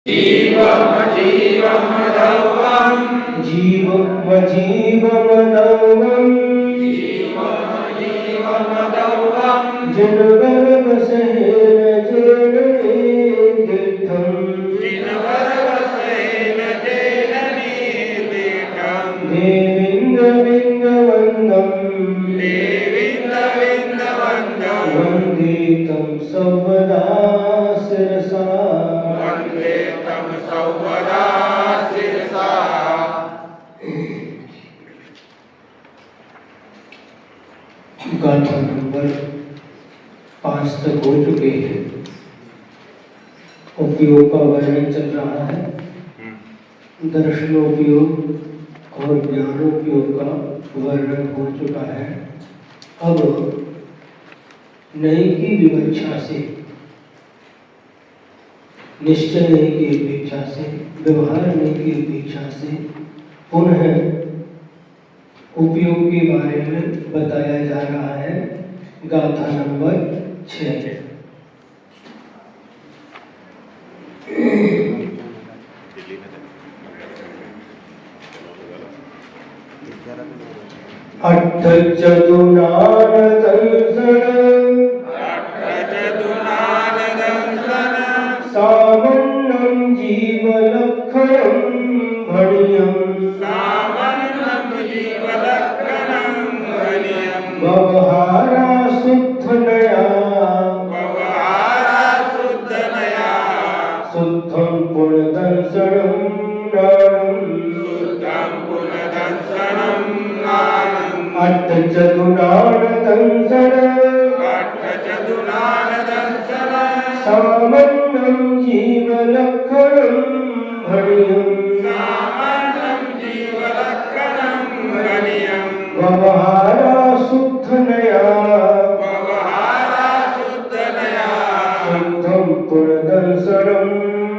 जीवमजीवमदौवम् जिनवरवसेन जननी तीर्थम् देवीन्द्रविन्दवन्दम् वन्दे तं सर्वदा शिरसा गाथा नंबर 5 तक हो चुके हैं। उपयोग का वर्णन चल रहा है। दर्शनोपयोग और ज्ञानोपयोग का वर्णन हो चुका है। अब नई की विवक्षा से, निश्चय नई की अपेक्षा से, व्यवहार नई की अपेक्षा से पुनः उपयोग के बारे में बताया जा रहा है। गाथा नंबर 6। अट्ठ चतुनान दंसन सामन्नं जीवलक्षणं भणियम् व्यवहारा शुद्धनया शुद्धं पुनर्दर्शनं नानम् अट्ठ चतुनान दंसन सामन्नं जीवलक्षणं भणियम् व्यवहारा शुद्धनया शुद्धं पुनर्दर्शनं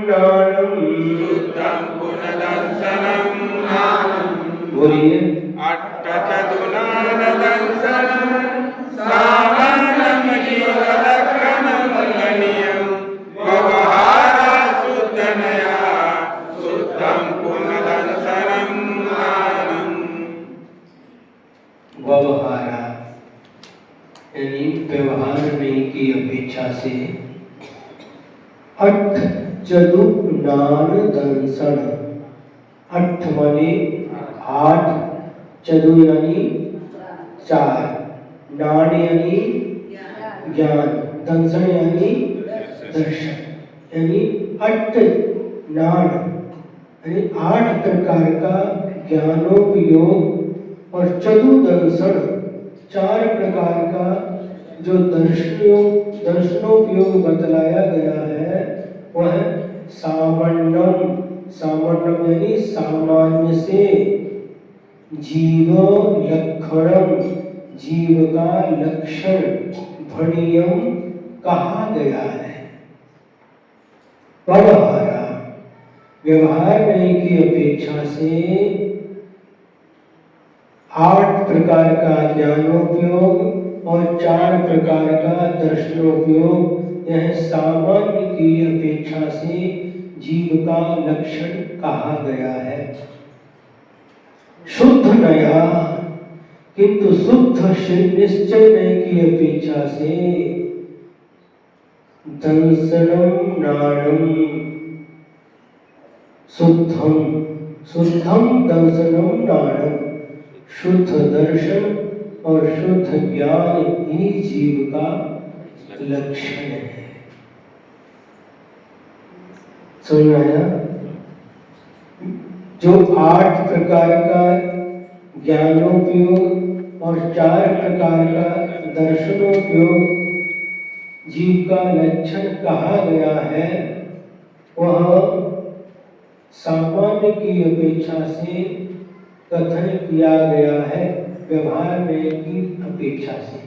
नानम् बोलिए। व्यवहारा यानी व्यवहार नहीं की अपेक्षा से। अट्ठ चतुनान दंसन, अट्ठ माने 8, चतु यानी 4, नान यानी ज्ञान, दंसन यानी दर्शन, यानी अट्ठ नान यानी 8 प्रकार का ज्ञानोपयोग और चतुर्दर्शन 4 प्रकार का जो दर्शनोपयोग बतलाया गया है वह सामान्यम, सामान्यम यानी सामान्य से, जीव लक्षणम जीव का लक्षण, भणियम कहा गया है। व्यवहारा व्यवहार नहीं की अपेक्षा से 8 प्रकार का ज्ञानोपयोग और 4 प्रकार का दर्शनोपयोग यह सामान्य की अपेक्षा से जीव का लक्षण कहा गया है। शुद्ध नया किंतु शुद्ध निश्चय नय की अपेक्षा से दंसनम नाणम शुद्धम, शुद्धम दंसनम नाणम, शुद्ध दर्शन और शुद्ध ज्ञान ही जीव का लक्षण है। समझ में आया? जो 8 प्रकार का ज्ञानोपयोग और 4 प्रकार का दर्शनोपयोग जीव का लक्षण कहा गया है वह सामान्य की अपेक्षा से कथन किया गया है व्यवहार में की अपेक्षा से,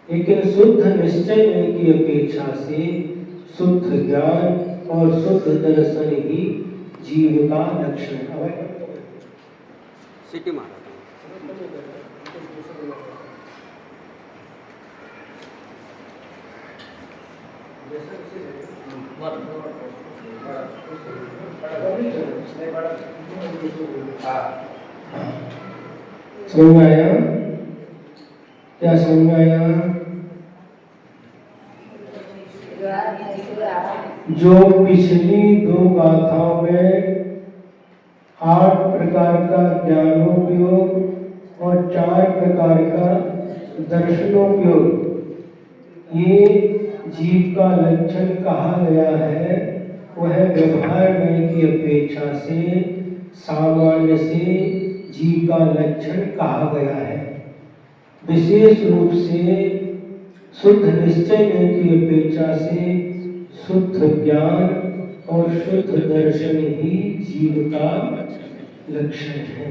लेकिन शुद्ध निश्चय में की अपेक्षा से शुद्ध ज्ञान और शुद्ध दर्शन ही जीव का लक्षण है। सिटी मारा समझ में आया? क्या समझ में आया? जो पिछली दो गाथाओं में 8 प्रकार का ज्ञानोपयोग और 4 प्रकार का दर्शनोपयोग ये जीव का लक्षण कहा गया है, वह व्यवहार में की अपेक्षा से सामान्य से जीव का लक्षण कहा गया है। विशेष रूप से शुद्ध निश्चय में की अपेक्षा से शुद्ध ज्ञान और शुद्ध दर्शन ही जीव का लक्षण है।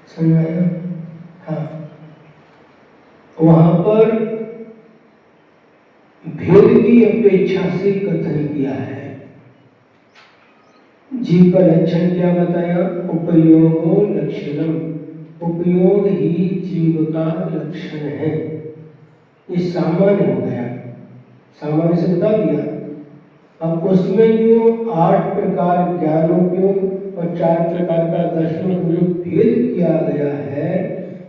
समझ आया? हाँ, वहां पर भेद की अपेक्षा से कथन किया है। जीव का लक्षण क्या बताया? उपयोगो लक्षणम, उपयोग ही जीव का लक्षण है। ये सामान्य हो गया, सामान्य से बता दिया। अब उसमें जो 8 प्रकार ज्ञानोपयोग और 4 प्रकार का दर्शनोपयोग भेद किया गया है,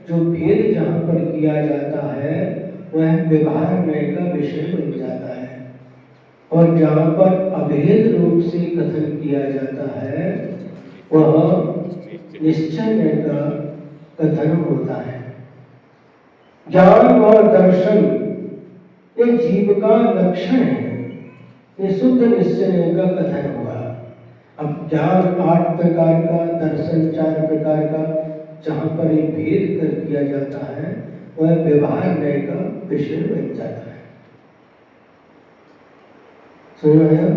जो भेद जहाँ पर किया जाता है वह व्यवहार न्याय का विषय बन जाता है, और जहाँ पर अभेद रूप से कथन किया जाता है वह निश्चय न्याय का कथन होता है। ज्ञान और दर्शन ये जीव का लक्षण है, ये शुद्ध निश्चय का कथन हुआ। अब ज्ञान 8 प्रकार का, दर्शन 4 प्रकार का, जहाँ पर ये भेद कर दिया जाता है वह व्यवहार न्याय का विषय बन जाता है। सुनो है?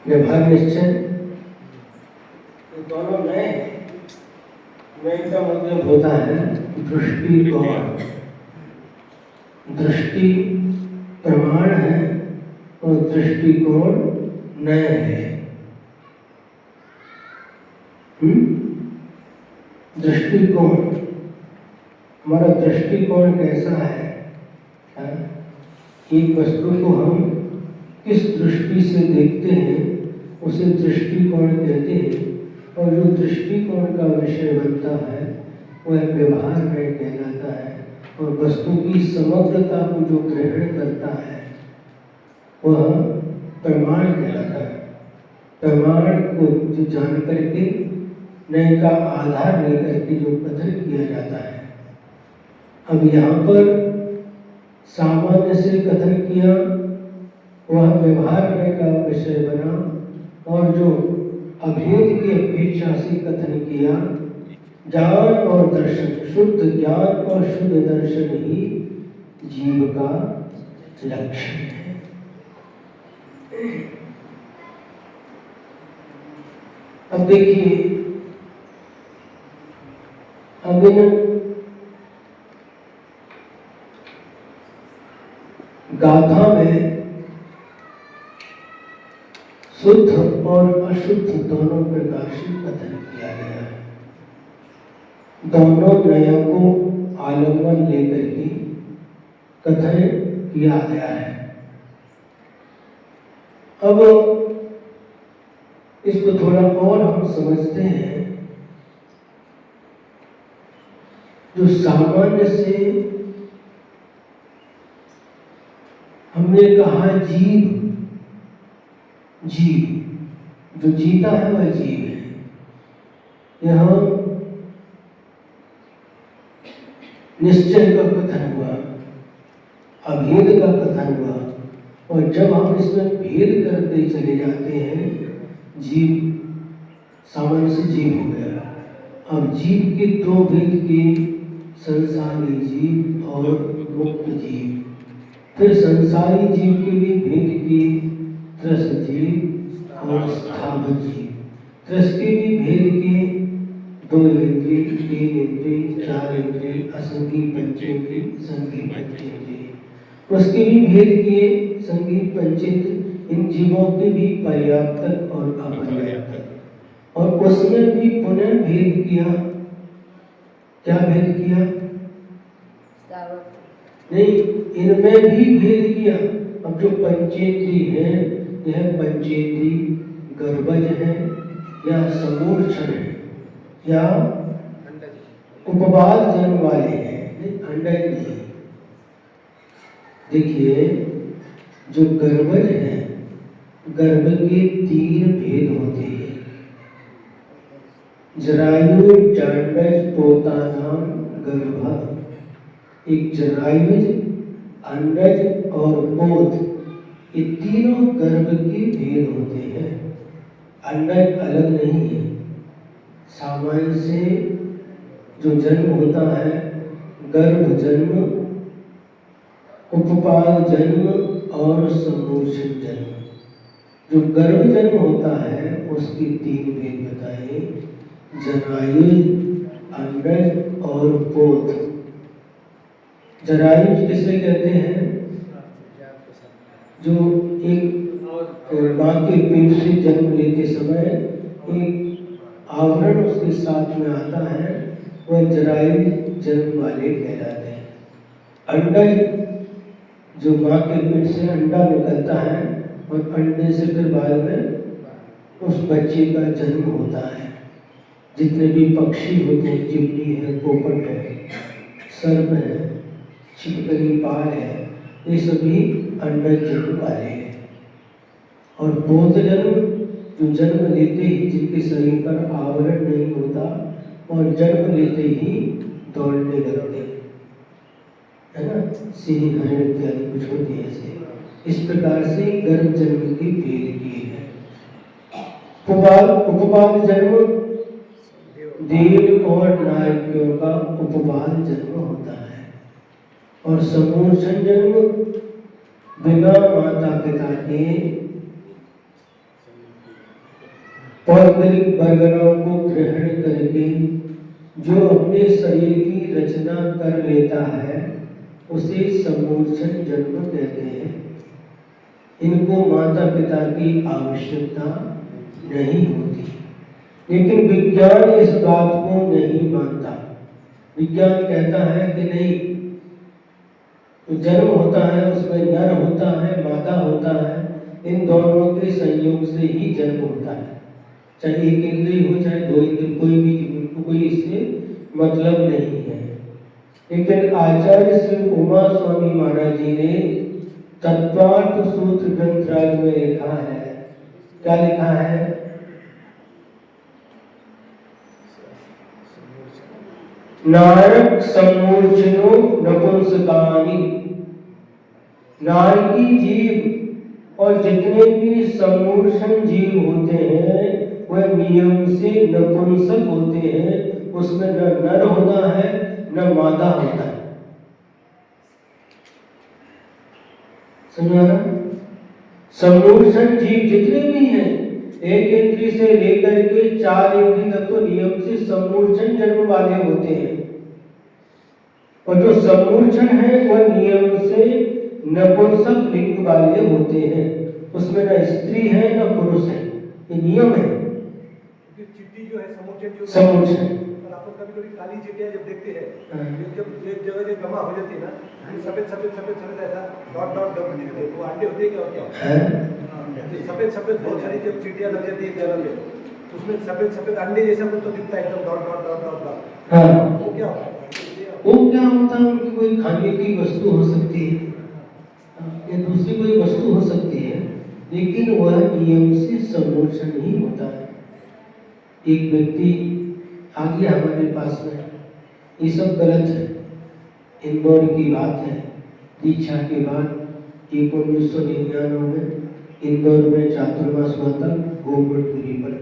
व्यवहार निश्चय दोनों नए का मतलब होता है दृष्टिकोण। दृष्टि प्रमाण है और दृष्टिकोण नए है। दृष्टिकोण, हमारा दृष्टिकोण कैसा है? एक वस्तु को हम किस दृष्टि से देखते हैं उसे दृष्टिकोण कहते हैं, और जो दृष्टिकोण का विषय बनता है वह व्यवहार में कहलाता है, और वस्तु की समग्रता को जो ग्रहण करता है वह प्रमाण कहलाता है। प्रमाण को जो जान करके न्याय का आधार लेकर के जो कथन किया जाता है। अब यहाँ पर सामान्य से कथन किया, वह व्यवहार न्याय का विषय बना, और जो अभेद की अपेक्षा से कथन किया ज्ञान और दर्शन, शुद्ध ज्ञान और शुद्ध दर्शन ही जीव का लक्षण है। अब देखिए, अब इन गाथा में शुद्ध और अशुद्ध दोनों प्रकार से कथन किया गया है। दोनों न्यायों को आलम्बन लेकर के कथन किया गया है। अब इसको थोड़ा और हम समझते हैं। जो सामान्य से हमने कहा जीव, जीव जो जीता है वह जीव है। यह निश्चय का कथन हुआ, अभेद का कथन हुआ, और जब हम इसमें भेद करते चले जाते हैं, जीव सामान्य से जीव हो गया। अब जीव के दो भेद के, संसारी जीव और मुक्त जीव। फिर संसारी जीव के भी भेद के, त्रस जीव और स्थावर जीव। त्रस के भी भेद के 2 इंद्रिय, 3 इंद्रिय, 4 इंद्रिय, असंगी पंचेंद्रिय, संगी पंचेंद्रिय। उसके भी भेद के संगी पंचित, इन जीवों के भी पर्याप्त और अपर्याप्त। और उसमें भी पुनः भेद किया क्या भेद किया? नहीं, इनमें भी भेद किया। अब जो पंचेंद्री है, यह पंचेंद्री गर्भज है या समूर्छन है या उपवाद जन्म वाले हैं, अंडज नहीं। देखिए, जो गर्भज है, गर्भ के 3 भेद होते हैं, जरायु, जांडज, पोतानाम, गर्भ। एक जरायुज, अंडज और पोत, ये तीनों गर्भ के भेद होते हैं। अंडज अलग नहीं है। सामान्य से जो जन्म होता है, गर्भ जन्म, उपपाद जन्म और समूर्छन जन्म। जो गर्भ जन्म होता है उसके 3 भेद बताए, जरायुज, अंडज और पोत। जरायुज किसे कहते हैं? जो एक माँ के पेट से जन्म लेते समय एक आवरण उसके साथ में आता है, वह जरायुज जन्म वाले कहलाते हैं। अंडज, जो माँ के पेट से अंडा निकलता है और अंडे से फिर बाद में उस बच्चे का जन्म होता है। जितने भी पक्षी होते हैं, चिमनी है, पोपट है, सर्प है, छिपकली, पाल है, ये सभी अंडज जन्म वाले हैं। और पोत जन्म, जो जन्म लेते ही, जिनके शरीर पर आवरण नहीं होता और जन्म लेते ही दौड़ने लगते हैं, है ना, सिंह, हरिण इत्यादि कुछ होती है ऐसे। इस प्रकार से गर्भ जन्म की भेद किए हैं। उपवाद जन्म देव और नायकों का उपवाद जन्म होता है। और समूर्छन जन्म बिना माता पिता के पौगलिक बर्गनों को ग्रहण करके जो अपने शरीर की रचना कर लेता है, उसे समूर्छन जन्म कहते हैं। इनको माता पिता की आवश्यकता नहीं होती। लेकिन विज्ञान इस बात को नहीं मानता। विज्ञान कहता है कि नहीं, तो जन्म होता है उसमें नर होता है, मादा होता है, इन दोनों के संयोग से ही जन्म होता है। चाहे एक इंद्रिय हो, चाहे 2 इंद्रिय, कोई भी, कोई इससे मतलब नहीं है। लेकिन आचार्य श्री उमा स्वामी महाराज जी ने तत्वार्थ सूत्र ग्रंथराज में लिखा है। क्या लिखा है? नारक समूर्छनो नपुंसकानि। नारकी जीव और जितने भी समूर्छन जीव होते हैं, वह नियम से नपुंसक होते हैं। उसमें न नर होता है न मादा होता है। समझा ना? समूर्छन जीव जितने भी हैं, 1 इंद्रिय से लेकर के 4 इंद्रिय तक तो नियम से समूर्छन जन्म वाले होते हैं। और जो समूर्छन है वह नियम से नपुंसक लिंग वाले होते हैं। उसमें न स्त्री है न पुरुष है, ये नियम है। चिट्टी जो है समूर्छन आपको कभी-कभी काली चिट्टियां जब देखते हैं, जब एक जगह जमा हो जाती है ना, सफेद ऐसा डॉट डॉट दिखते हैं, वो अंडे होते हैं क्या? सफेद बहुत सारी जब चिट्टियां लग जाती है जगह पे, तो उसमें सफेद अंडे जैसा कुछ तो दिखता है, एकदम dot dot dot dot dot. हाँ, वो क्या होता है? उनकी कोई खाने की वस्तु हो सकती है या दूसरी कोई वस्तु हो सकती है, लेकिन वह नियम से समूर्छन ही होता है। एक व्यक्ति आ गया हमारे पास में, ये सब गलत है। इंदौर की बात है, दीक्षा के बाद 1999 में इंदौर में चातुर्मास हुआ था, गोमटपुरी पर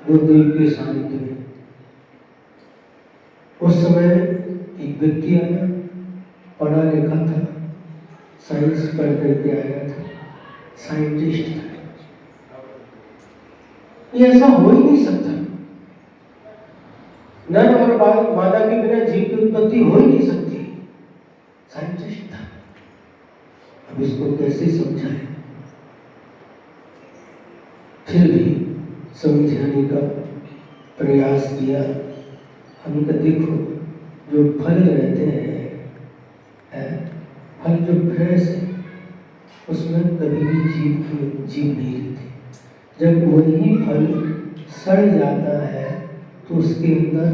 गुरुदेव के सानिध्य में। उस समय एक व्यक्ति आया, पढ़ा लिखा था, साइंस पढ़ करके आया था, साइंटिस्ट था। ये ऐसा हो ही नहीं सकता, नर और मादा के बिना जीव की उत्पत्ति हो ही नहीं सकती। साइंटिस्ट था। अब इसको कैसे समझाएं? फिर भी समझाने का प्रयास किया। हमने कहा देखो, जो फल रहते हैं, फल जो फ्रेश है उसमें कभी भी जीव नहीं रहती। जब वही फल सड़ जाता है तो उसके अंदर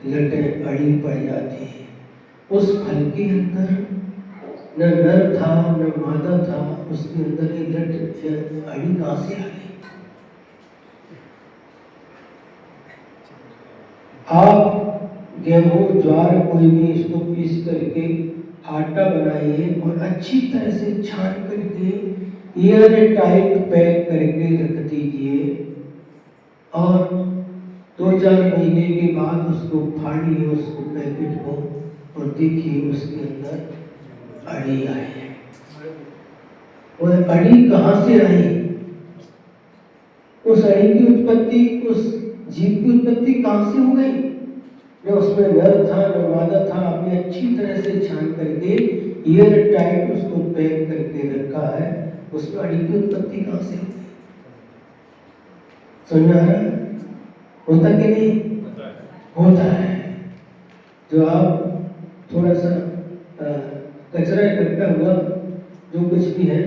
लटें अड़ी पड़ जाती है। उस फल के अंदर न नर था न मादा था, उसके अंदर एक लट अड़ी कहाँ से आ गई? आप गेहूं ज्वार कोई भी इसको पीस करके आटा बनाइए और अच्छी तरह से छान करके एयर टाइट पैक करके रख दीजिए और 2-4 महीने के बाद उसको फाड़िए, उसको पैकेट को, और देखिए उसके अंदर अड़ी आई है। वह अड़ी कहाँ से आई? उस अड़ी की उत्पत्ति, उस जीव की उत्पत्ति कहाँ से हो गई? न उसमें नर था न मादा था। आपने अच्छी तरह से छान करके एयर टाइट उसको पैक करके रखा है, उसमें अड़ी की उत्पत्ति कहाँ से हो गई? समझ आ रहा है? होता कि नहीं होता है। जो आप थोड़ा सा कचरा इकट्ठा हुआ, जो कुछ भी है,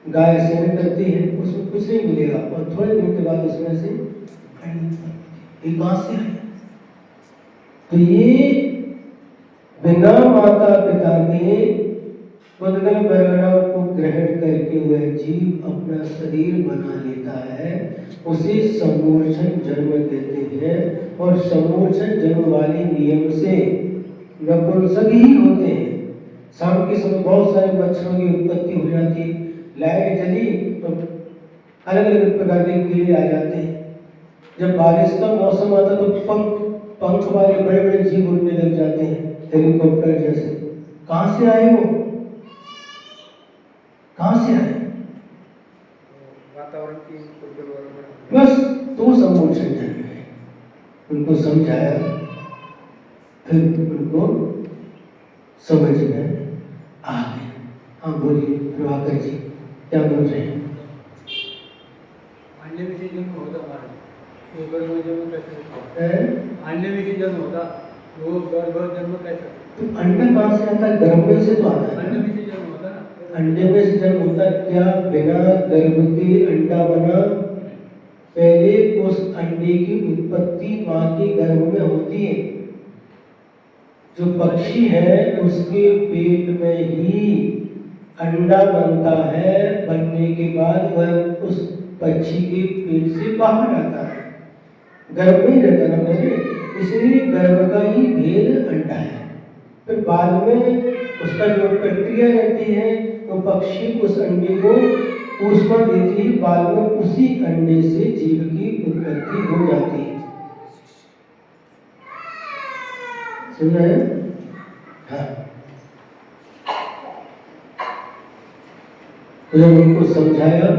गाय सेवन करती है, उसमें कुछ नहीं मिलेगा और थोड़े दिन के बाद उसमें से एक कहाँ से आए? तो ये बिना माता पिता के उद्गल वर्गणों को ग्रहण करके वह जीव अपना शरीर बना लेता है, उसे समूर्छन जन्म कहते हैं। और समूर्छन जन्म वाले नियम से नपुंसक ही होते हैं। शाम के समय बहुत सारे मच्छरों की उत्पत्ति हो जाती है, लाइट जली तो अलग अलग प्रकार के कीड़े आ जाते हैं। जब बारिश का मौसम आता तो पंख वाले बड़े बड़े जीव उड़ने लग जाते हैं, हेलीकॉप्टर जैसे। कहाँ से आए वो? कहाँ से आए? वातावरण की बस तो समूर्छन जन्म है। उनको समझाया, फिर उनको समझ में आ गया। हाँ बोलिए प्रभाकर जी, क्या बोल रहे हैं? अंडे में से जन्म होता हमारा, वो गर्भ जन्म कैसे? अंडे में से जन्म होता, वो गर्भ जन्म कैसे? तो अंडा कहाँ से आता है? गर्भ में से तो आता है। अंडे में से जन्म होता ना? अंडे में से जन्म होता क्या? बिना गर्भ के अंडा बना? पहले उस अंडे की उत्पत्ति माँ के गर्भ में होती है। जो पक्षी है उसके पेट में ही अंडा बनता है, बनने के बाद वह उस पक्षी के पेट से बाहर आता है, गर्भ में ही रहता ना मेरे, इसलिए गर्भ का ही भेद अंडा है। फिर बाद में उसका जो प्रक्रिया रहती है तो पक्षी उस अंडे को ऊष्मा देती है, बाद में उसी अंडे से जीव की उत्पत्ति हो जाती है। सुन रहे हैं? हाँ। तो उनको समझाया,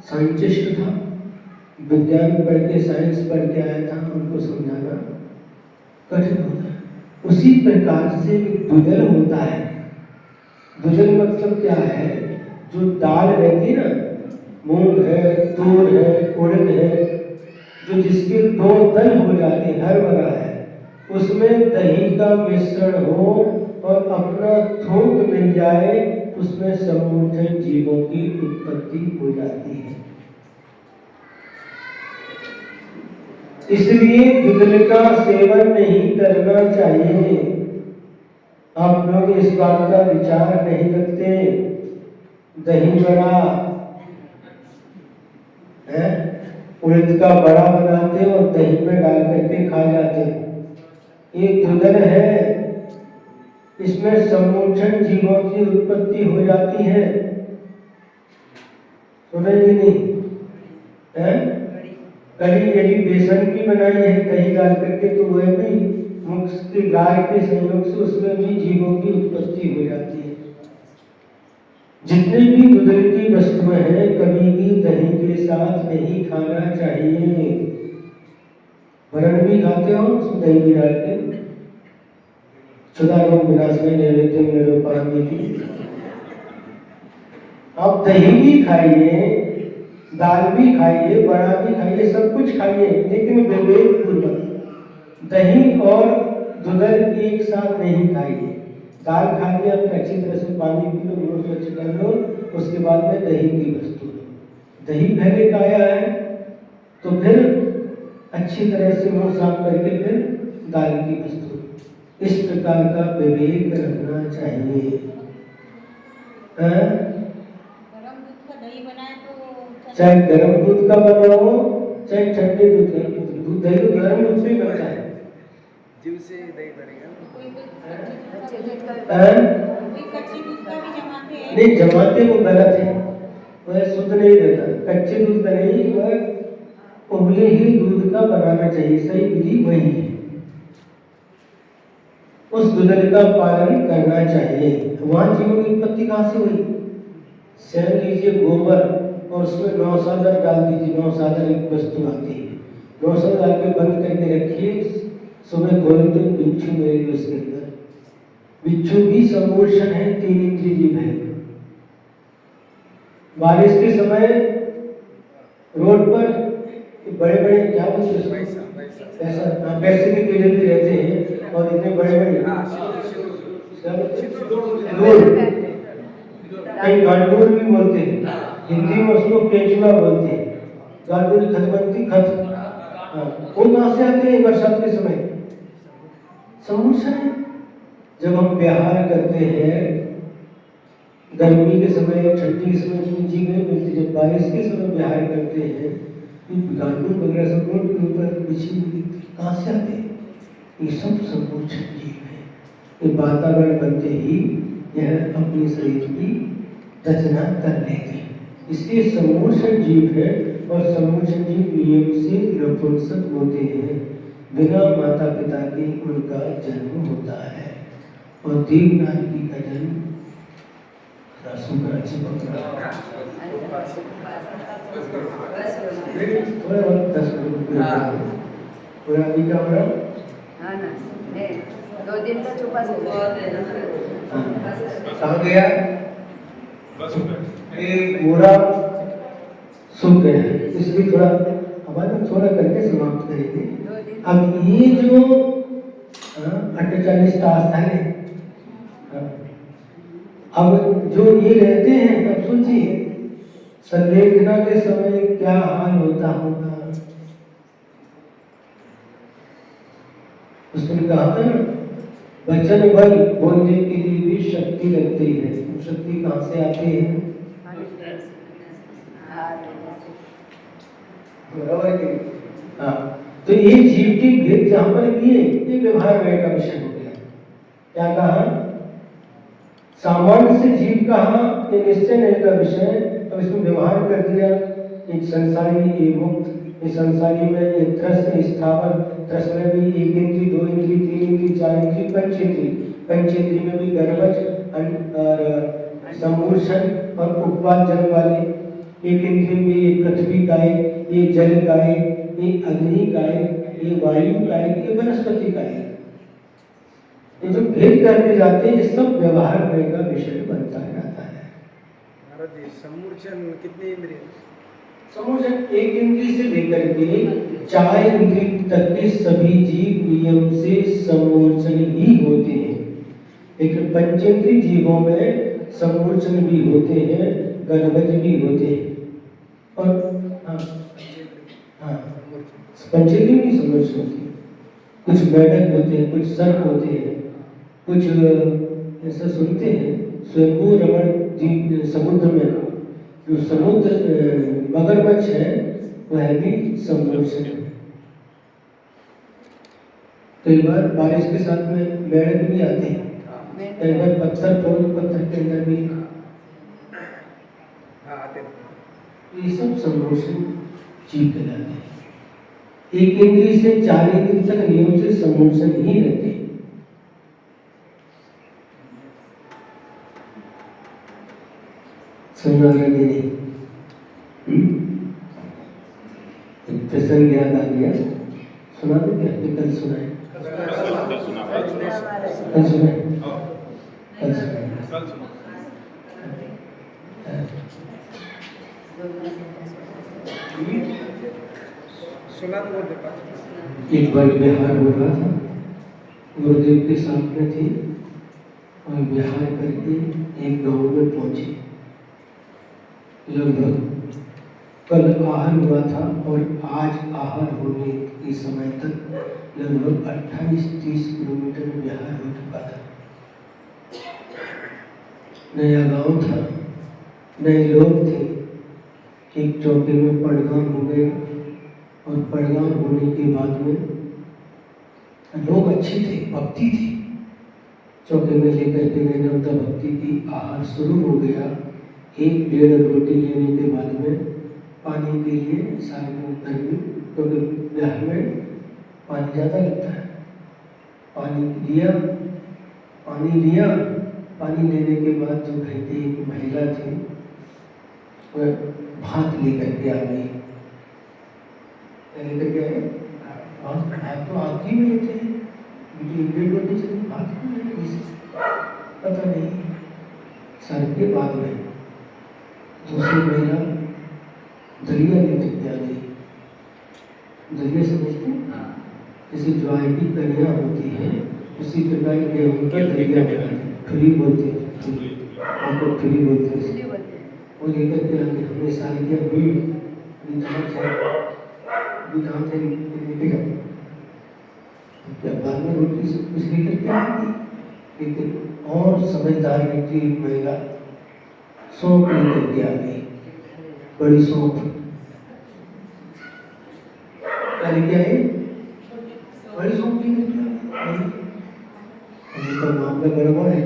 साइंटिस्ट था, विज्ञान पढ़ के साइंस पढ़ के आया था, उनको समझाना कठिन होता है। उसी प्रकार से दुदल होता है। दुदल मतलब क्या है? जो दाल रहती है ना, मूंग है, तूर है, उड़द है, जो जिसके 2 दल हो जाते हैं, हरभरा है, उसमें दही का मिश्रण हो और अपना थोक मिल जाए, उसमें समूर्छन जीवों की उत्पत्ति हो जाती है। इसलिए दुधल का सेवन नहीं करना चाहिए। आप लोग इस बात का विचार नहीं करते। दही बड़ा है, उड़द का बड़ा बनाते और दही में डाल करके खा जाते। ये दुधल है, इसमें समूर्छन जीवों की उत्पत्ति हो जाती है। सुनेंगे नहीं है? कड़ी यदि बेसन की बनाई है दही डाल करके, तो वह भी मुख्य गाय के संयोग से उसमें भी जीवों की उत्पत्ति हो जाती है। जितने भी दुधल की वस्तुएं हैं, कभी भी दही के साथ नहीं खाना चाहिए। वरण भी खाते हो, उसमें दही भी डाल के, क्षुधारोग विनाश में नैवेद्यम निरूपणामिति। आप दही भी खाइए, दाल भी खाइए, बड़ा भी खाइए, सब कुछ खाइए, लेकिन विवेक पूर्वक। दही और दूध एक साथ नहीं खाइए। दाल खा के आप अच्छी तरह से पानी पी लो, मुंह स्वच्छ कर लो, उसके बाद में दही की वस्तु लो। दही पहले खाया है तो फिर अच्छी तरह से मुंह साफ करके फिर दाल की वस्तु। इस प्रकार का विवेक रखना चाहिए। गरम दूध का दही बनाए तो चाहे गर्म दूध का बनाओ चाहे ठंडे दूध का, दूध दही तो गर्म दूध से ही बनता है। जीव से दही बनेगा। कोई कच्चे दूध का कच्चे दूध का भी जमाते हैं। नहीं, जमाते वो गलत है, वह शुद्ध नहीं रहता। कच्चे दूध का नहीं, वह उबले ही दूध का बनाना चाहिए। सही विधि वही है, उस दूध का पालन करना चाहिए। वहां जीवों की उत्पत्ति कहाँ से हुई? स्वयं लीजिए गोबर और उसमें नौसादर डाल दीजिए। नौसादर एक वस्तु आती है, नौसादर डाल के बंद करके रखिए, सुबह खोले तो बिच्छू मिलेगी उसके अंदर। बिच्छू भी समोषण है, 3 इंद्रिय जीव है। बारिश के समय रोड पर बड़े बड़े क्या बोलते हैं, पैसे के पेड़ भी रहते हैं और इतने बड़े बड़े कहीं गांडूर भी बोलते हैं, हिंदी में उसको केचुआ बोलते हैं। गांडूर खतबंती खत, वो कहाँ से आते हैं? बरसात के समय समोषण है। जब हम व्यवहार करते हैं गर्मी के समय, ठंडी के समय पूंजी नहीं मिलती, जब बारिश के समय व्यवहार करते हैं गांडूर वगैरह सब रोड के ऊपर बिछी हुई कहाँ से आते हैं? ये सब समोषण जीव है। ये वातावरण बनते ही यह अपने शरीर की रचना कर लेते हैं, इसलिए समोषण जीव है। और समोषण जीव नियम से नपुंसक होते हैं, बिना माता पिता के उनका जन्म होता है। और देवनागरी का जन्म थोड़ा बहुत 10 पूरा अभी का बड़ा हाँ ना, नहीं 2 दिन का छुपा से कहाँ गया? एक पूरा सूख गया, इसलिए थोड़ा हमारे थोड़ा करके समाप्त करेंगे। अब ये जो 48 टास्क है, अब जो ये रहते हैं, अब सोचिए संलेखना के समय क्या हाल होता होगा। उसने कहा था ना, वचन बल बोलने के लिए भी शक्ति लगती है। शक्ति कहाँ से आती है? बराबर है। हाँ, तो ये जीव की भेद जहां पर किए, ये व्यवहार व्यय का विषय हो गया। क्या कहा? सामान्य से जीव कहा, ये निश्चय नहीं का विषय। अब इसमें व्यवहार कर दिया, एक संसारी, एक मुक्त। इस संसारी में एक त्रस्त, स्थावर। त्रस्त में भी 1 इंद्री, 2 इंद्री, 3 इंद्री, 4 इंद्री, पंचेंद्री। पंचेंद्री में भी गर्भज और समूर्छन और उपवाद जन्म वाले। 1 इंद्री में ये पृथ्वी गाय, ये जल गाय, ये अग्नि गाय, ये वायु गाय, ये वनस्पति गाय। ये जो भेद करते जाते हैं, ये सब व्यवहार व्यय का विषय बनता जाता है। महाराज जी, समूर्छन कितनी इंद्रिय? समूर्छन 1 इंद्री से लेकर के 4 इंद्री तक के सभी जीव नियम से समूर्छन ही होते हैं। लेकिन पंचेंद्री जीवों में समूर्छन भी होते हैं, गर्भज भी होते हैं। और हाँ, पंचेंद्री भी समूर्छन होती है। कुछ मेढक होते हैं, कुछ सर्प होते हैं, कुछ ऐसा सुनते हैं स्वयंभू रमण द्वीप समुद्र में जो समुद्र मगरमच्छ है, वह भी समूर्छन है। कई बार बारिश के साथ में मेढक भी आते हैं, कई बार पत्थर के अंदर भी आते हैं। ये सब समूर्छन जीव कहलाते हैं। 1 इंद्री से 4 इंद्री तक नियम से समूर्छन ही रहते हैं। सुना नहीं, प्रसंग याद आ गया, सुना दो क्या? कल सुनाए, कल सुनाए, कल सुनाए। सुना तो बोलते पास एक बार बिहार हो रहा था, गुरुदेव के साथ में थे और बिहार करके एक गांव में पहुंचे। लगभग कल आहर हुआ था और आज आहर होने के समय तक लगभग 28-30 किलोमीटर बिहार हो चुका था। नया गांव था, नए लोग थे। एक चौके में पड़गाम हो गया और पड़गाम होने के बाद में लोग अच्छे थे, भक्ति थी। चौके में लेकर के गए नवता भक्ति की आहार शुरू हो गया। 1-1.5 रोटी लेने के बाद में पानी के लिए सारे लोग गर्मी, क्योंकि बिहार में पानी ज़्यादा लगता है। पानी लिया, पानी लेने के बाद जो घर की एक महिला थी वह भात लेकर के आ गई। लेकर के आए भात तो आती ही लेते हैं, 1-1.5 रोटी से भात पता नहीं। सर के बाद में दूसरी महिला दलिया लेकर के आ गई। दलिया समझते हैं, जैसे ज्वार की कलियाँ होती हैं उसी प्रकार गेहूँ की दलिया बनाते हैं, ठुली बोलते हैं, आपको ठुली बोलते हैं। इसलिए बोलते हैं। वो लेकर के आगे हमने सारे किया क्या बाद में रोटी से कुछ लेकर के आएगी। लेकिन और समझदार व्यक्ति एक महिला सौंप लेकर के आ गई, बड़ी सौंप। क्या लेके आई? बड़ी सौंप लेकर के आई। उनका मामला गड़बड़ है,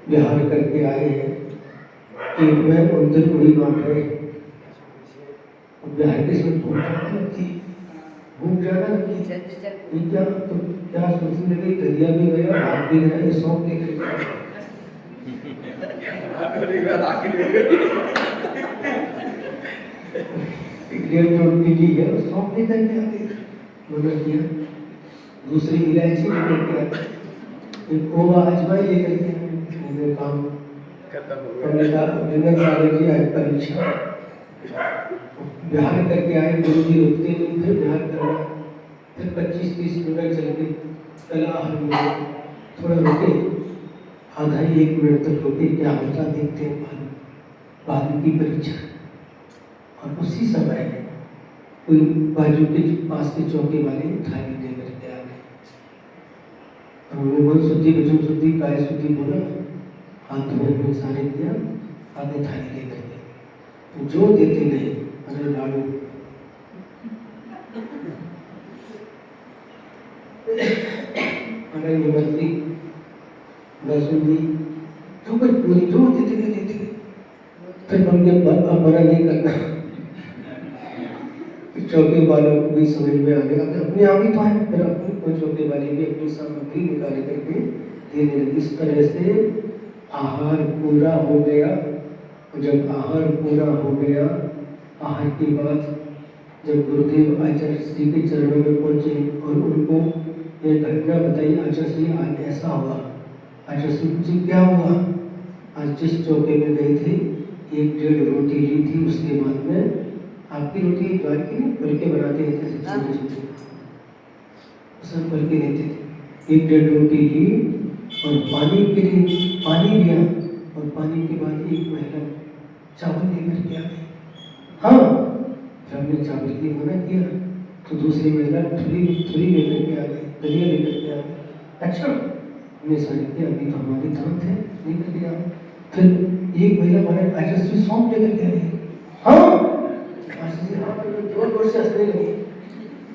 बिहार करके आए हैं, एक में उनसे बड़ी बात है। बिहार के इसमें भूख ज़्यादा लगती क्या तो क्या सोचने लगे, दरिया भी गया, भाग भी गया, ये सौंप लेकर रोटी ली है, सौंप लेकर के आ गई। मना किया, दूसरी इलायची लेकर के आ, एक ओवा अजवाइन लेकर के आ, काम परीक्षा बिहार करके आए। गुरु जी रुकते नहीं थे, बिहार करना। फिर 25-30 मिनट चल के कला हम थोड़ा रुके, आधा 1 मिनट तक रुके, क्या होता देखते हैं। बाद की परीक्षा और उसी समय कोई बाजू के पास के चौके वाले थाली लेकर के आ गए और उन्होंने बहुत शुद्धि भजन शुद्धि काय शुद्धि बोला, हाथ धोने में सारे दिया, आगे थाली लेकर गए। तो जो देते नहीं, अरे लाडू अरे निमंत्री रसुली जो कुछ पूरी जो देते गए। फिर उनके बड़ा नहीं करना, चौके वालों को भी समझ में आ गया, अपने आप ही तो है। फिर अपनी चौके वाले भी अपनी सामग्री निकाल करके देने लगी। इस तरह से आहार पूरा हो गया। जब आहार पूरा हो गया, आहार के बाद जब गुरुदेव आचार्य श्री के चरणों में पहुंचे और उनको यह घटना बताई, आचार्य श्री आज ऐसा हुआ। आचार्य श्री पूछे क्या हुआ? आज जिस चौके में गए थे 1-1.5 रोटी ली थी, उसके बाद में आपकी रोटी ज्वार की नहीं बल के बनाते हैं, छोटे सब बल के लेते थे। 1-1.5 रोटी ली और पानी के लिए पानी लिया और पानी के बाद एक महिला चावल लेकर के आ गई। हाँ, जब हमने चावल के लिए मना किया तो दूसरी महिला थोड़ी लेकर के आ गई, दलिया लेकर के आ गई। अच्छा, हमने सारी किया, अभी तो हमारी दांत है, लेकर के आ गई। फिर एक महिला बोले आचार्य श्री सौंप लेकर के आ गई। हाँ, जोर से हंसने लगी,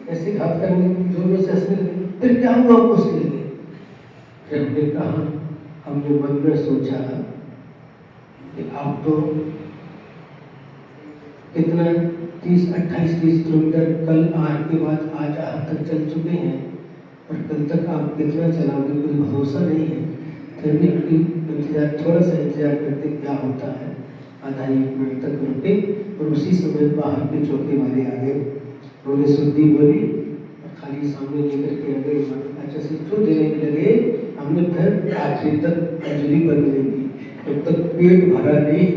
ऐसे घात करने जोर से हंसने लगी। फिर क्या हुआ आपको उसके लगे? फिर हमने कहा, हमने मन में सोचा कि आप तो कितना 28-30 किलोमीटर कल आहार के बाद आज आहार तक चल चुके हैं और कल तक आप कितना चलाओगे कोई भरोसा नहीं है। फिर भी इंतजार, थोड़ा सा इंतजार करते क्या होता है। आधा 1 मिनट तक रुके और उसी समय बाहर के चौके वाले आ गए। उन्होंने शुद्धि बोली और खाली सामने लेकर के आ गए। अच्छा से जो देने के लगे, हमने फिर आखिर तक अंजलि बन लेगी, तब तक पेट भरा नहीं।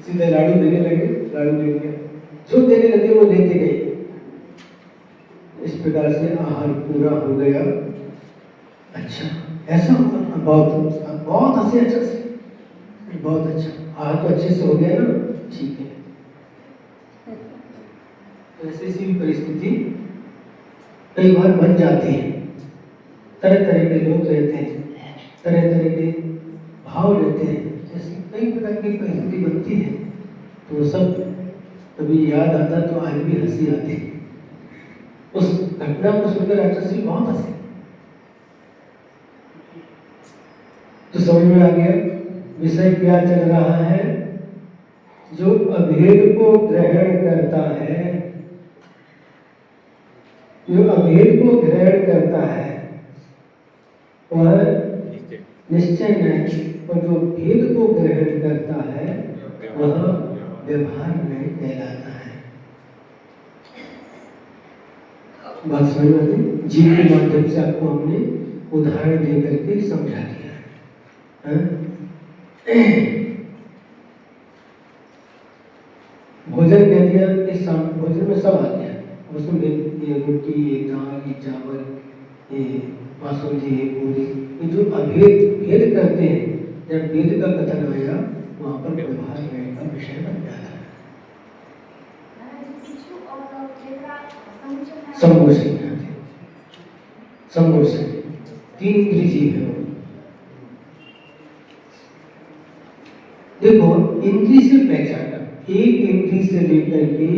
सीधे लाडू देने लगे, लाडू देंगे, जो देने लगे वो लेते गए। इस प्रकार से आहार पूरा हो गया। अच्छा, ऐसा होगा, बहुत हंसे, अच्छा से, बहुत अच्छा, आहार तो अच्छे से हो गया ना, ठीक है। ऐसी सी परिस्थिति कई बार बन जाती है। तरह तरह के लोग रहते हैं, तरह तरह के भाव रहते हैं, ऐसी कई प्रकार की परिस्थिति बनती है, तो सब कभी याद आता तो आज भी हंसी आती है। उस घटना को सुनकर राक्षसी बहुत हंसी। तो समझ में आ गया विषय क्या चल रहा है। जो अभेद को ग्रहण करता है, जो अभेद को ग्रहण करता है वह निश्चय नहीं, और जो भेद को ग्रहण करता है वह व्यवहार में कहलाता है। बात समझ में आई? जीव के माध्यम से आपको हमने उदाहरण दे करके समझा दिया है। भोजन कह दिया कि भोजन में सब आ गया, उसमें ये रोटी, ये दाल, ये चावल, ये बासुंदी, ये पूरी, ये जो अभेद भेद करते हैं, जब भेद का कथन आएगा वहाँ पर व्यवहार का विषय बन जाता है। संगोष्ठी संगोष्ठी 3 इंद्रिय जीव है वो। देखो इंद्रिय से पहचाना, 1 इंद्रिय से लेकर के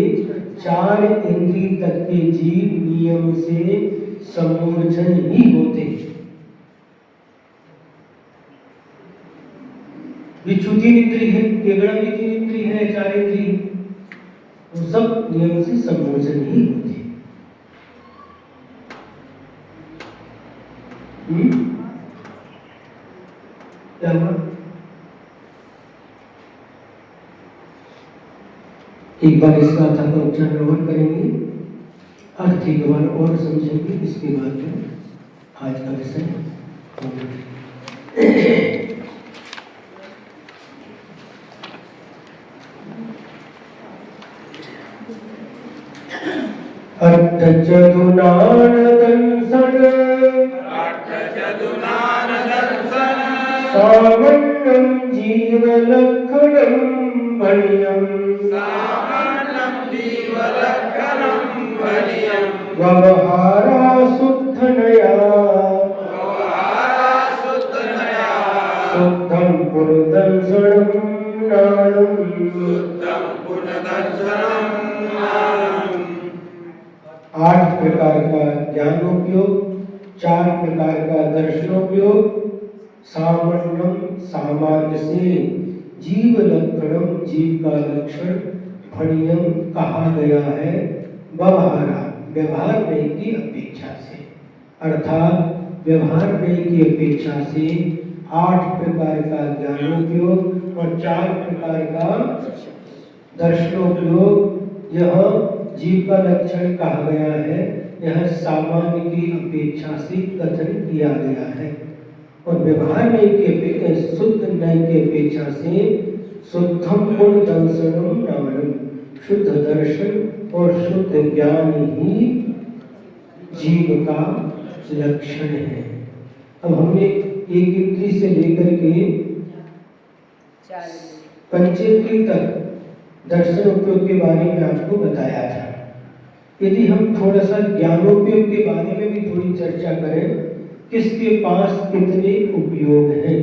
4 इंद्रिय तक के जीव नियम से समूर्छन ही होते हैं। बिच्छू 3 इंद्रिय है, केवड़ा भी 3 इंद्रिय है, 4 इंद्रिय, वो सब नियम से समूर्छन ही होते हैं। क्या हुआ? एक बार इसका अर्थ का उच्चारण और करेंगे, अर्थ एक बार और समझेंगे, इसके बाद में आज का विषय सामन्यं जीवलक्षणं भणियं व्यवहारा शुद्धनया शुद्धं पुनर्दर्शनं नाणम्। 8 प्रकार का ज्ञानोपयोग, 4 प्रकार का दर्शनोपयोग, सामान्यम सामान्य से, जीव लक्षणम जीव का लक्षण, फणियम कहा गया है, व्यवहारा व्यवहार में की अपेक्षा से, अर्थात व्यवहार में की अपेक्षा से 8 प्रकार का ज्ञानोपयोग और 4 प्रकार का दर्शनोपयोग यह जीव का लक्षण कहा गया है, यह सामान्य की अपेक्षा से कथन किया गया है। और व्यवहार में की शुद्ध न्याय की अपेक्षा से शुद्धम गुण दर्शनम नामनम, शुद्ध दर्शन और शुद्ध ज्ञान ही जीव का लक्षण है। अब हमने 1 इंद्रिय से लेकर के 5 इंद्रिय तक दर्शन उपयोग के बारे में आपको बताया था। यदि हम थोड़ा सा ज्ञानोपयोग के बारे में भी थोड़ी चर्चा करें, किसके पास कितने उपयोग हैं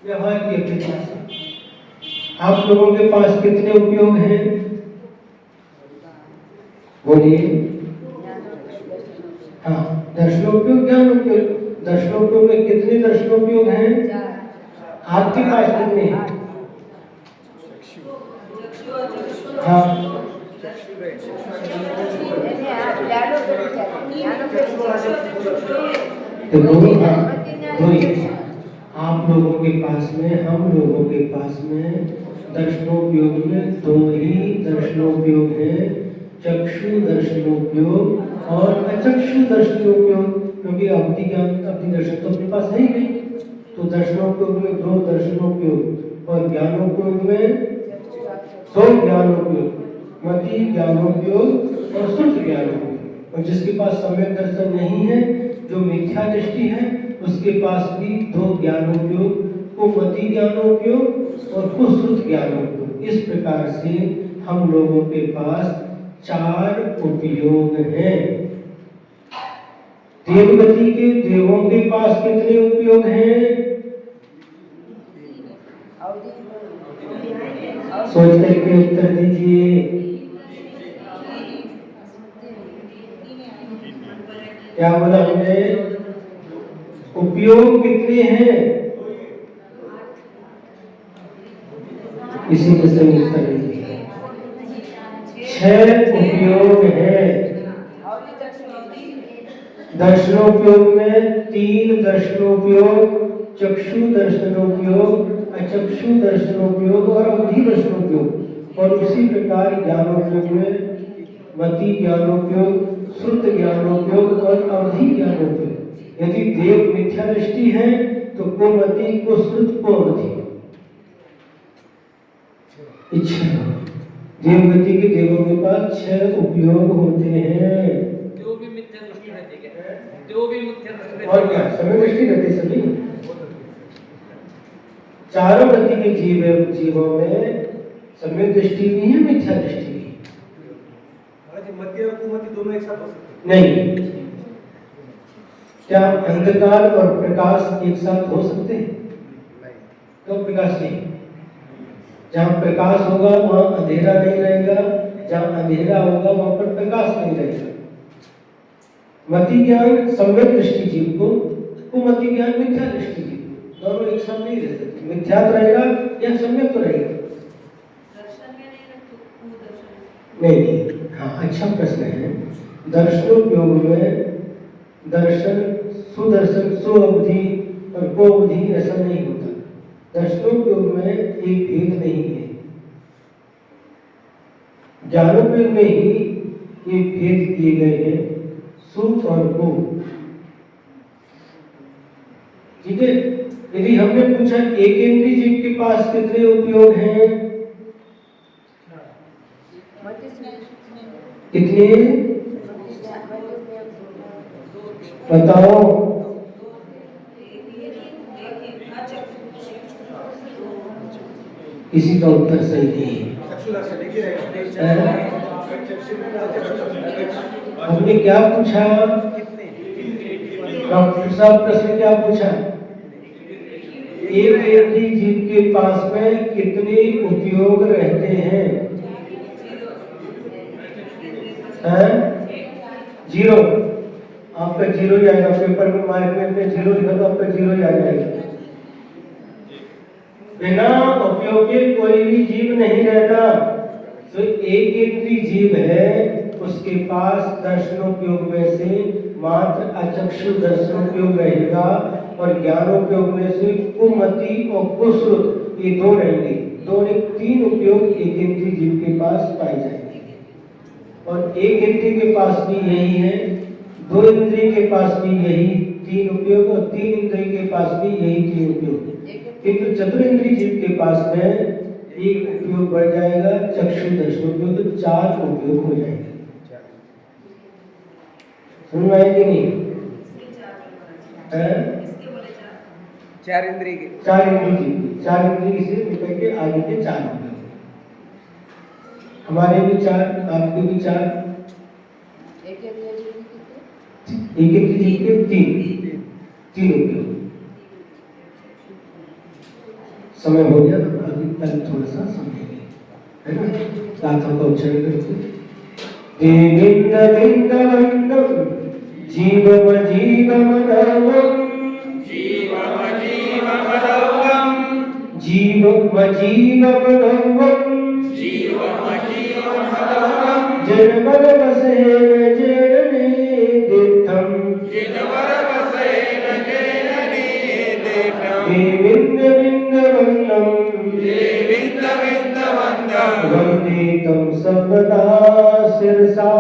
व्यवहार की अपेक्षा से, आप लोगों के पास कितने उपयोग हैं? बोलिए। हाँ, दर्शनोपयोग, ज्ञानोपयोग। दर्शनोपयोग में कितने दर्शनोपयोग हैं? आपके पास कितने हैं? हाँ, तो आप लोगों के पास में, हम लोगों के पास में दर्शनोपयोग में 2 ही दर्शनोपयोग है, चक्षु दर्शनोपयोग और अचक्षु दर्शनोपयोग, क्योंकि अवधि ज्ञान, अवधि दर्शन तो अपने पास है ही नहीं। तो दर्शनोपयोग में 2 दर्शनोपयोग, और ज्ञानोपयोग में सो ज्ञानोपयोग, मति ज्ञानोपयोग और शुद्ध ज्ञानोपयोग। और जिसके पास सम्यक दर्शन नहीं है, जो मिथ्या दृष्टि है, उसके पास भी दो ज्ञानोपयोग, को मति ज्ञानोपयोग और को शुद्ध ज्ञानोपयोग। इस प्रकार से हम लोगों के पास 4 उपयोग हैं। देवगति के देवों के पास कितने उपयोग हैं? सोच करके उत्तर दीजिए। क्या बोला हमने? उपयोग कितने हैं? इसी में से उत्तर दीजिए। 6 उपयोग हैं। दर्शनोपयोग में 3 दर्शनोपयोग, चक्षु दर्शनोपयोग, अचक्षु दर्शनोपयोग और अवधि दर्शनोपयोग। और उसी प्रकार ज्ञानोपयोग में मति ज्ञानोपयोग, शुद्ध ज्ञानोपयोग और अवधि ज्ञानोपयोग। यदि देव मिथ्या दृष्टि है तो को मति, को शुद्ध, को अवधि। इच्छा देवगति के देवों के पास 6 उपयोग होते हैं। जो भी मिथ्या दृष्टि रहती है, जो भी मिथ्या दृष्टि रहती और क्या समय दृष्टि रहती सभी। चारों गति के जीवों में समय दृष्टि भी है, मिथ्या दृष्टि भी। मति और कुमति दोनों एक साथ हो सकते हैं? नहीं। क्या अंधकार और प्रकाश एक साथ हो सकते हैं? तो प्रकाश नहीं। जहाँ प्रकाश होगा वहाँ अंधेरा नहीं रहेगा, जहाँ अंधेरा होगा वहाँ पर प्रकाश नहीं रहेगा। मति ज्ञान सम्यक दृष्टि जीव को, कुमति ज्ञान मिथ्या दृष्टि जीव को, दोनों एक साथ नहीं रह सकते। मिथ्या तो रहेगा या सम्यक तो रहेगा? नहीं। हाँ, अच्छा प्रश्न है। दर्शनोपयोग में दर्शन, सुदर्शन, सो अवधि और को अवधि ऐसा नहीं होता। दर्शनोपयोग में एक भेद नहीं है, ज्ञानोपयोग में ही एक भेद किए गए हैं, सुख और को। ठीक है। यदि हमने पूछा एक इंद्रिय जीव के पास कितने उपयोग हैं? कितने बताओ? किसी का उत्तर सही नहीं है। हमने क्या पूछा? डॉक्टर साहब प्रश्न क्या पूछा? एक इंद्रिय जीव के पास में कितने उपयोग रहते हैं? 0। आपका 0 ही आएगा। पेपर में मार्क में 0 लिखा तो आपका 0 ही आ जाएगा। बिना उपयोग के कोई भी जीव नहीं रहता। तो एक इंद्रिय जीव है, उसके पास दर्शनोपयोग में से मात्र अचक्षु दर्शनोपयोग रहेगा और ज्ञानोपयोग में से कुमति और कुश्रुत, ये 2 रहेंगे। 3 उपयोग एक इंद्रिय जीव के पास पाए जाएंगे। और एक इंद्रिय के पास भी यही है, 2 इंद्रिय के पास भी यही 3 उपयोग और 3 इंद्रिय के पास भी यही 3 उपयोग। किंतु चतुरेंद्रिय जीव के पास में एक उपयोग बढ़ जाएगा, चक्षु दर्शनोपयोग, तो 4 उपयोग हो जाएंगे। समझ में आएगी नहीं? 4 इंद्रिय के 4 इंद्रिय से निकल के आगे के 4 उपयोग। हमारे भी 4, आपके भी 4, एक इंद्रिय जीव के 3 उपयोग। समय हो गया, अभी पहले थोड़ा सा समझेंगे, है ना? गाथाओं का उच्चारण करके देविंद विंद वंदम जीवम जीवम धर्मम जीवम जीवम धर्मम जीवम जीवम धर्मम जीवम जीवम धर्मम जनवर वसेन जननी दिठम जनवर वसेन जननी दिठम देविंद विंद वंदम देविंद विंद वंदम वंदे तम सर्वदा शिरसा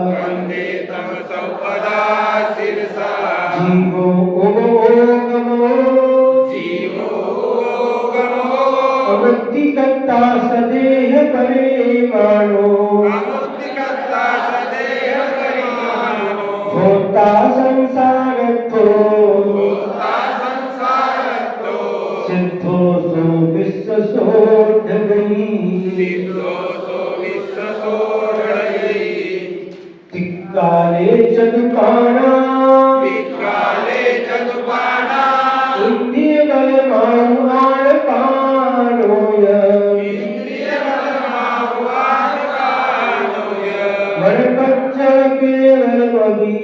वंदे तम सर्वदा शिरसा जीवो ओगमो जीवो ओगमो भोक्ता संसारत्थो सिद्धो सो विश्वसोढगई तिक्काले चतुपाणा इंद्रिय बल मानुआण पाणोय मनपच्च केवल मगी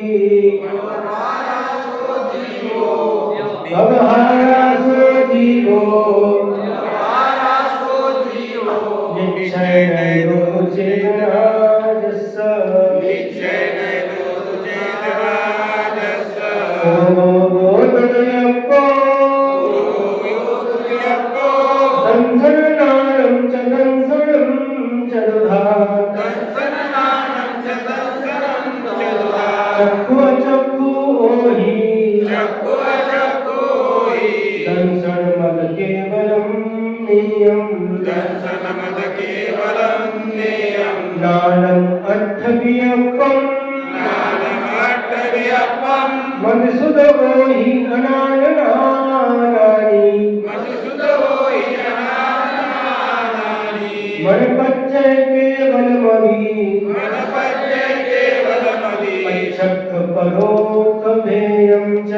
भवहारा सो जीवो निश्चय नैनो चेतनाजस्स दंसनानं च दंसनं च दधात् चक्षु चक्षु ओहि दंसन मद केवलम नेयम नानं अट्ठवियप्पम मधुसूद ओहि अनायनानि मनपच्चय केवलमभि पच्छक्क परोक्ष भेयं च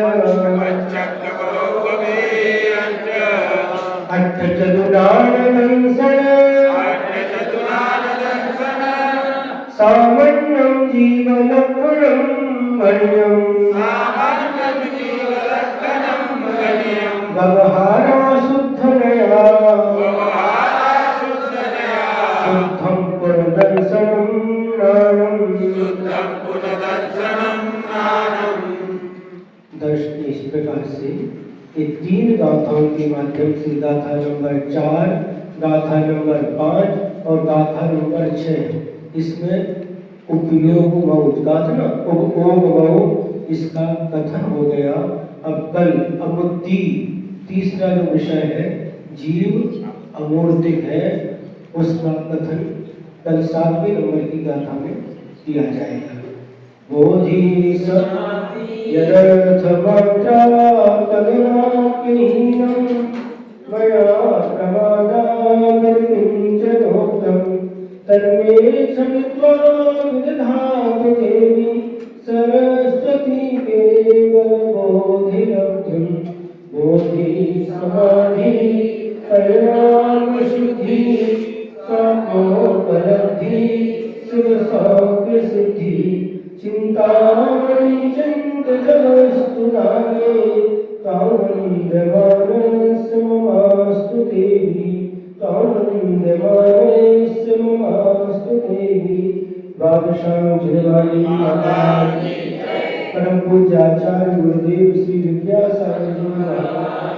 अट्ठ चतुरान दंसन सामान्यं जीवलक्षणं गण्यं व्यवहारा शुद्धनया शुद्धं पुनर्दर्शनं नानम् दर्शन इस प्रकार से ये 3 गाथाओं के माध्यम से गाथा नंबर 4, गाथा नंबर 5 और गाथा नंबर 6 इसमें उपयोग मौज गाथा ना उपयोग इसका कथन हो गया। अब कल अमुक्ति तीसरा जो विषय है जीव अमूर्तिक है उसका कथन कल 7वें नंबर की गाथा में किया जाएगा। बोधि यदर्थ मात्रा तदनाकिहीनं मया प्रमादागतिञ्चनोक्तं तन्मे क्षमित्वा विदधातु देवी सरस्वती केवलबोधिलब्धं बोधि समाधि परिणामशुद्धि स्वात्मोपलब्धि शिवसाग्रसिद्धि चिंतामणि चिंतजस्तुनाने तावन्दमानस्य ममास्तु देवी तावन्दमानस्य ममास्तु देवी बादशाह जिलवानी माता परम पूज्य आचार्य गुरुदेव श्री विद्यासागर जी महाराज